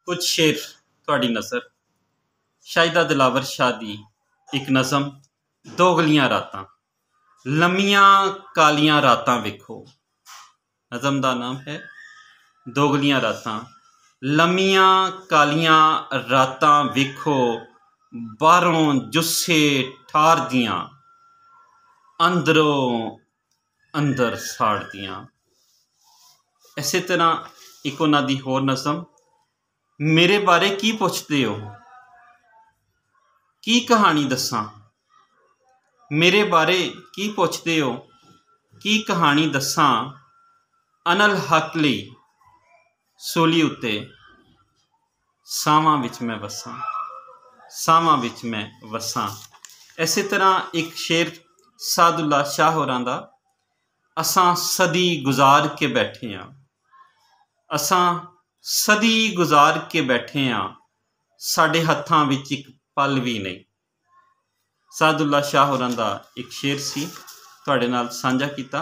कुछ शेर थोड़ी नज़र शाहिदा दिलावर शाह दी एक नज़म दोगलियां रातां लम्मियां कालियां रातां वेखो। नज़म दा नाम है दोगलियां रातां लम्मियां कालियां रातां वेखो। बाहरों जुस्से ठार दियां अंदरों अंदर साड़ दियां। इसे तरह एक उन्हां दी होर नज़म मेरे बारे की पुछदे हो की कहानी दसां। मेरे बारे की पुछदे हो की कहानी दसां। अनल हक लई सूली उत्ते सावां विच मैं वसां सावां विच मैं वसां। इसे तरह एक शेर सादुल्ला शाह होरां दा असां सदी गुजार के बैठे हाँ असां सदी गुजार के बैठे हाँ साडे हत्थां विच एक पल भी नहीं। सादुल्ला शाह होरां दा एक शेर सी तुहाडे नाल सांझा कीता।